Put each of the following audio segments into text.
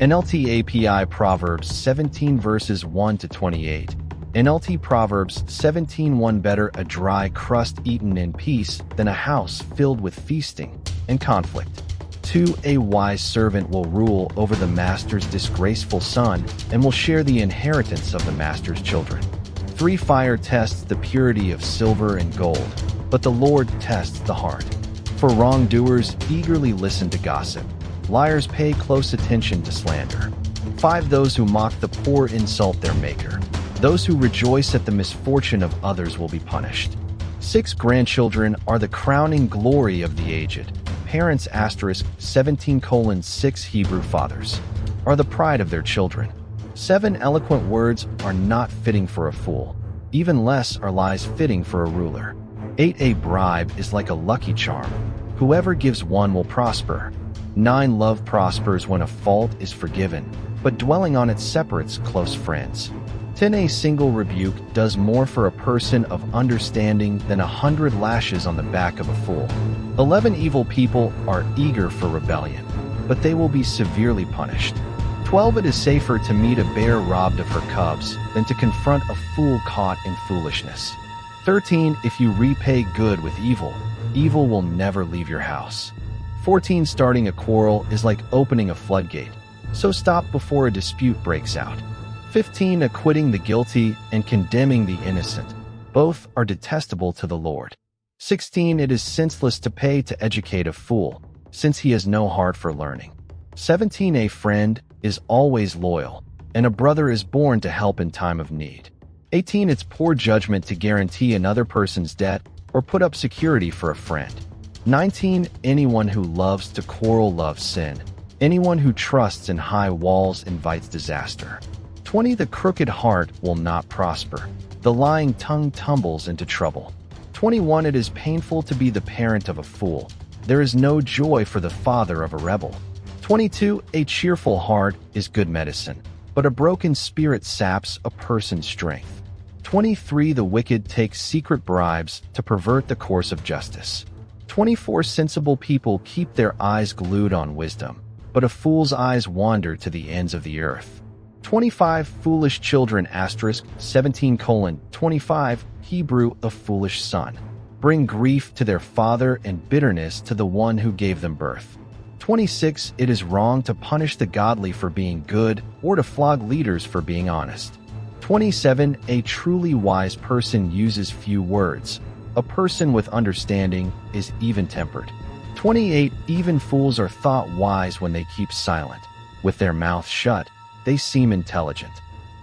NLT API Proverbs 17 verses 1 to 28. NLT Proverbs 17:1 Better a dry crust eaten in peace than a house filled with feasting and conflict. 2. A wise servant will rule over the master's disgraceful son and will share the inheritance of the master's children. 3. Fire tests the purity of silver and gold, but the Lord tests the heart. For wrongdoers eagerly listen to gossip. Liars pay close attention to slander. 5. Those who mock the poor insult their maker. Those who rejoice at the misfortune of others will be punished. 6. Grandchildren are the crowning glory of the aged. Parents 17:6 Hebrew fathers are the pride of their children. 7. Eloquent words are not fitting for a fool. Even less are lies fitting for a ruler. 8. A bribe is like a lucky charm. Whoever gives one will prosper. 9. Love prospers when a fault is forgiven, but dwelling on it separates close friends. 10. A single rebuke does more for a person of understanding than 100 lashes on the back of a fool. 11. Evil people are eager for rebellion, but they will be severely punished. 12. It is safer to meet a bear robbed of her cubs than to confront a fool caught in foolishness. 13. If you repay good with evil, evil will never leave your house. 14. Starting a quarrel is like opening a floodgate, so stop before a dispute breaks out. 15. Acquitting the guilty and condemning the innocent. Both are detestable to the Lord. 16. It is senseless to pay to educate a fool, since he has no heart for learning. 17. A friend is always loyal, and a brother is born to help in time of need. 18. It's poor judgment to guarantee another person's debt or put up security for a friend. 19. Anyone who loves to quarrel loves sin. Anyone who trusts in high walls invites disaster. 20. The crooked heart will not prosper. The lying tongue tumbles into trouble. 21. It is painful to be the parent of a fool. There is no joy for the father of a rebel. 22. A cheerful heart is good medicine, but a broken spirit saps a person's strength. 23. The wicked take secret bribes to pervert the course of justice. 24. Sensible people keep their eyes glued on wisdom, but a fool's eyes wander to the ends of the earth. 25. Foolish children 17:25 Hebrew a foolish son bring grief to their father and bitterness to the one who gave them birth. 26. It is wrong to punish the godly for being good or to flog leaders for being honest. 27. A truly wise person uses few words. A person with understanding is even-tempered. 28. Even fools are thought wise when they keep silent. With their mouths shut, they seem intelligent.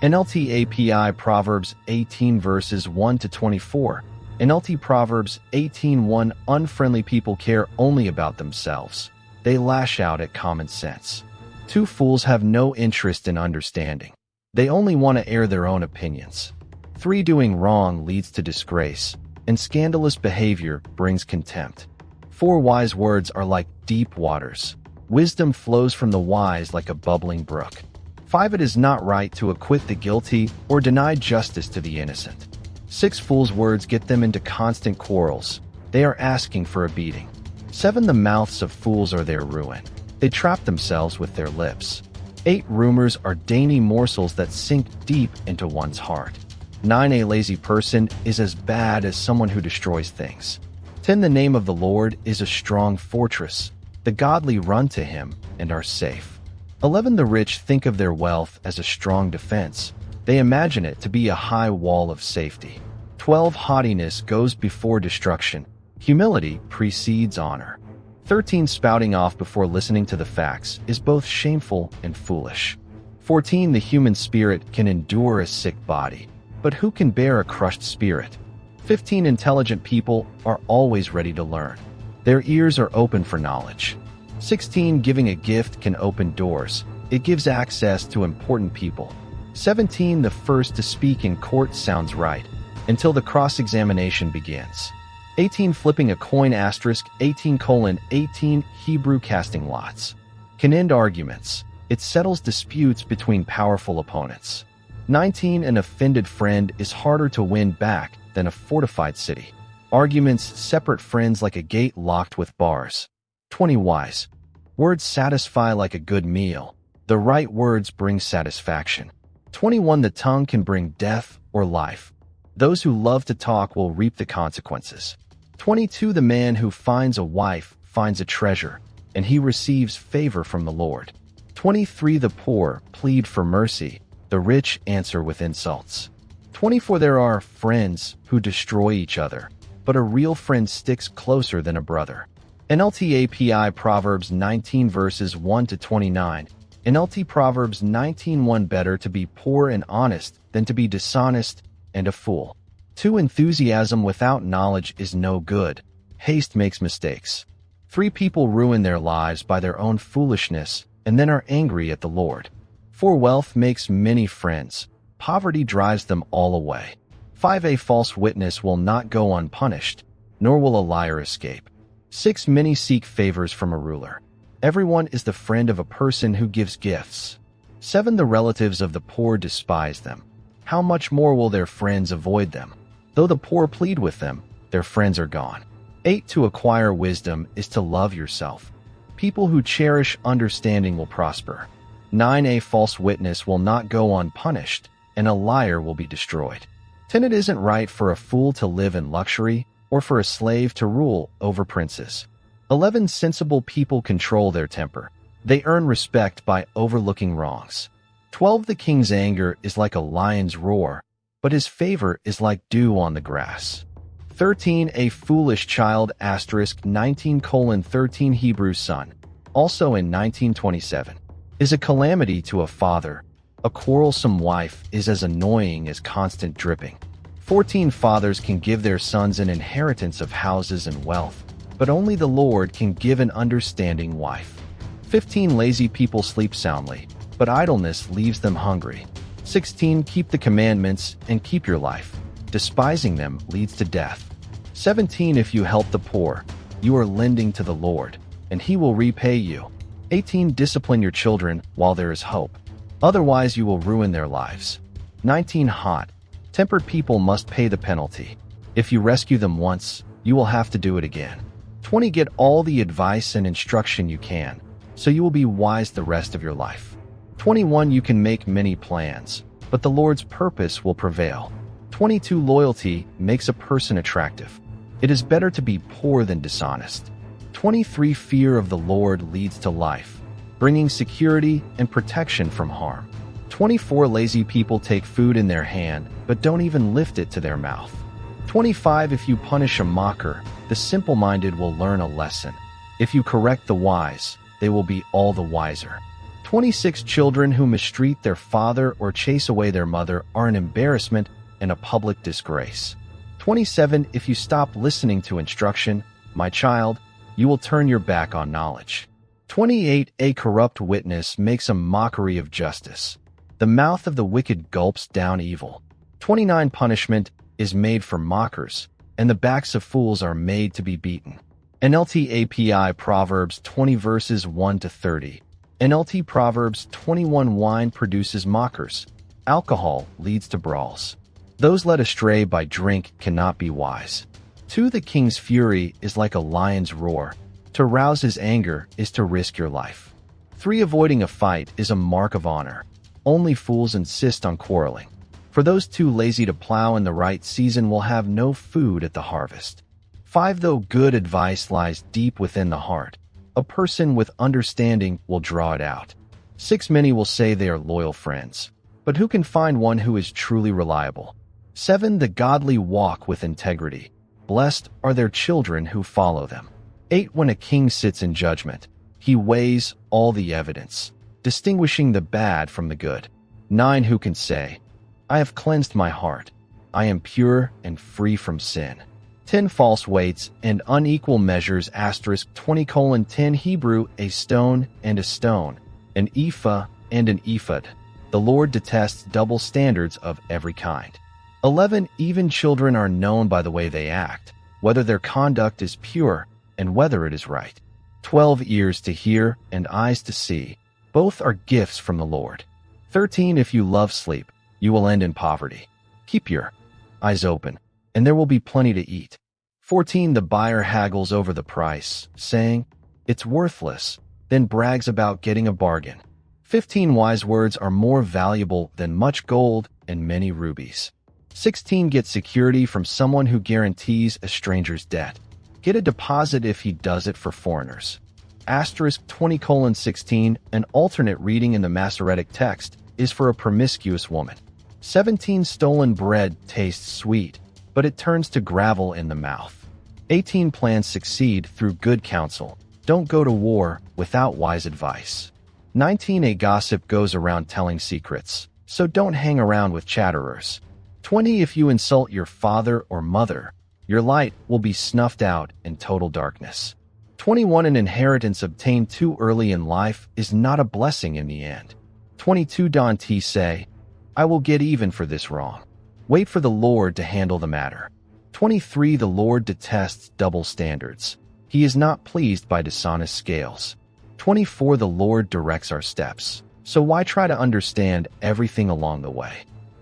NLT API Proverbs 18 verses 1 to 24. NLT Proverbs 18:1 Unfriendly people care only about themselves. They lash out at common sense. 2. Fools have no interest in understanding. They only want to air their own opinions. 3. Doing wrong leads to disgrace, and scandalous behavior brings contempt. 4. Wise words are like deep waters. Wisdom flows from the wise like a bubbling brook. 5. It is not right to acquit the guilty or deny justice to the innocent. 6. Fools' words get them into constant quarrels. They are asking for a beating. 7. The mouths of fools are their ruin. They trap themselves with their lips. 8. Rumors are dainty morsels that sink deep into one's heart. 9. A lazy person is as bad as someone who destroys things. 10. The name of the Lord is a strong fortress. The godly run to him and are safe. 11. The rich think of their wealth as a strong defense. They imagine it to be a high wall of safety. 12. Haughtiness goes before destruction. Humility precedes honor. 13. Spouting off before listening to the facts is both shameful and foolish. 14. The human spirit can endure a sick body, but who can bear a crushed spirit? 15. Intelligent people are always ready to learn. Their ears are open for knowledge. 16. Giving a gift can open doors. It gives access to important people. 17. The first to speak in court sounds right, until the cross-examination begins. 18. Flipping a coin 18:18 Hebrew casting lots can end arguments. It settles disputes between powerful opponents. 19. An offended friend is harder to win back than a fortified city. Arguments separate friends like a gate locked with bars. 20. Wise words satisfy like a good meal. The right words bring satisfaction. 21. The tongue can bring death or life. Those who love to talk will reap the consequences. 22. The man who finds a wife finds a treasure, and he receives favor from the Lord. 23. The poor plead for mercy. The rich answer with insults. 24. There are friends who destroy each other, but a real friend sticks closer than a brother. NLT API Proverbs 19 verses 1 to 29. NLT Proverbs 19:1. Better to be poor and honest than to be dishonest and a fool. 2. Enthusiasm without knowledge is no good. Haste makes mistakes. 3. People ruin their lives by their own foolishness and then are angry at the Lord. 4. Wealth makes many friends. Poverty drives them all away. 5. A false witness will not go unpunished, nor will a liar escape. 6. Many seek favors from a ruler. Everyone is the friend of a person who gives gifts. 7. The relatives of the poor despise them. How much more will their friends avoid them? Though the poor plead with them, their friends are gone. 8. To acquire wisdom is to love yourself. People who cherish understanding will prosper. 9. A false witness will not go unpunished, and a liar will be destroyed. 10. It isn't right for a fool to live in luxury, or for a slave to rule over princes. 11. Sensible people control their temper. They earn respect by overlooking wrongs. 12. The king's anger is like a lion's roar, but his favor is like dew on the grass. 13. A foolish child * 19:13 Hebrew son, also in 1927, is a calamity to a father. A quarrelsome wife is as annoying as constant dripping. 14. Fathers can give their sons an inheritance of houses and wealth, but only the Lord can give an understanding wife. 15. Lazy people sleep soundly, but idleness leaves them hungry. 16. Keep the commandments and keep your life. Despising them leads to death. 17. If you help the poor, you are lending to the Lord, and he will repay you. 18. Discipline your children while there is hope. Otherwise you will ruin their lives. 19. Hot-tempered people must pay the penalty. If you rescue them once, you will have to do it again. 20. Get all the advice and instruction you can, so you will be wise the rest of your life. 21. You can make many plans, but the Lord's purpose will prevail. 22. Loyalty makes a person attractive. It is better to be poor than dishonest. 23. Fear of the Lord leads to life, bringing security and protection from harm. 24. Lazy people take food in their hand, but don't even lift it to their mouth. 25. If you punish a mocker, the simple-minded will learn a lesson. If you correct the wise, they will be all the wiser. 26. Children who mistreat their father or chase away their mother are an embarrassment and a public disgrace. 27. If you stop listening to instruction, my child, you will turn your back on knowledge. 28. A corrupt witness makes a mockery of justice. The mouth of the wicked gulps down evil. 29. Punishment is made for mockers, and the backs of fools are made to be beaten. NLT API Proverbs 20 verses 1 to 30. NLT Proverbs 21. Wine produces mockers. Alcohol leads to brawls. Those led astray by drink cannot be wise. 2. The king's fury is like a lion's roar. To rouse his anger is to risk your life. 3. Avoiding a fight is a mark of honor. Only fools insist on quarreling. For those too lazy to plow in the right season will have no food at the harvest. 5. Though good advice lies deep within the heart, a person with understanding will draw it out. 6. Many will say they are loyal friends, but who can find one who is truly reliable? 7. The godly walk with integrity. Blessed are their children who follow them. 8. When a king sits in judgment, he weighs all the evidence, distinguishing the bad from the good. 9. Who can say, I have cleansed my heart. I am pure and free from sin. 10. False weights and unequal measures * 20:10 Hebrew. A stone and a stone, an ephah and an ephod. The Lord detests double standards of every kind. 11. Even children are known by the way they act, whether their conduct is pure and whether it is right. 12. Ears to hear and eyes to see. Both are gifts from the Lord. 13. If you love sleep, you will end in poverty. Keep your eyes open, and there will be plenty to eat. 14. The buyer haggles over the price, saying, it's worthless, then brags about getting a bargain. 15 wise words are more valuable than much gold and many rubies. 16 get security from someone who guarantees a stranger's debt. Get a deposit if he does it for foreigners. Asterisk 20:16, an alternate reading in the Masoretic text, is for a promiscuous woman. 17 stolen bread tastes sweet, but it turns to gravel in the mouth. 18 plans succeed through good counsel. Don't go to war without wise advice. 19 a gossip goes around telling secrets, so don't hang around with chatterers. 20 if you insult your father or mother, your light will be snuffed out in total darkness. 21 an inheritance obtained too early in life is not a blessing in the end. 22 Dante say, I will get even for this wrong. Wait for the Lord to handle the matter. 23 the Lord detests double standards. He is not pleased by dishonest scales. 24 the Lord directs our steps, so why try to understand everything along the way?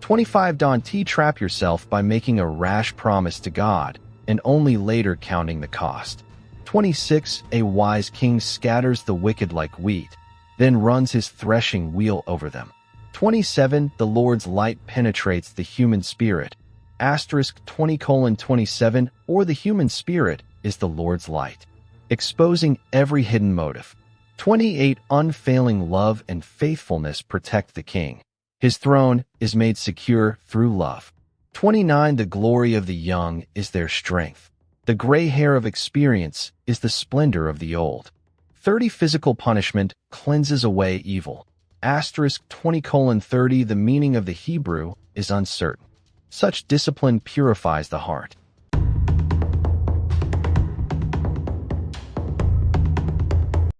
25 don't trap yourself by making a rash promise to God and only later counting the cost. 26 a wise king scatters the wicked like wheat, then runs his threshing wheel over them. 27 the Lord's light penetrates the human spirit. Asterisk 20:27 or the human spirit is the Lord's light, exposing every hidden motive. 28 unfailing love and faithfulness protect the king. His throne is made secure through love. 29 the glory of the young is their strength. The gray hair of experience is the splendor of the old. 30 physical punishment cleanses away evil. Asterisk 20:30 the meaning of the Hebrew is uncertain. Such discipline purifies the heart.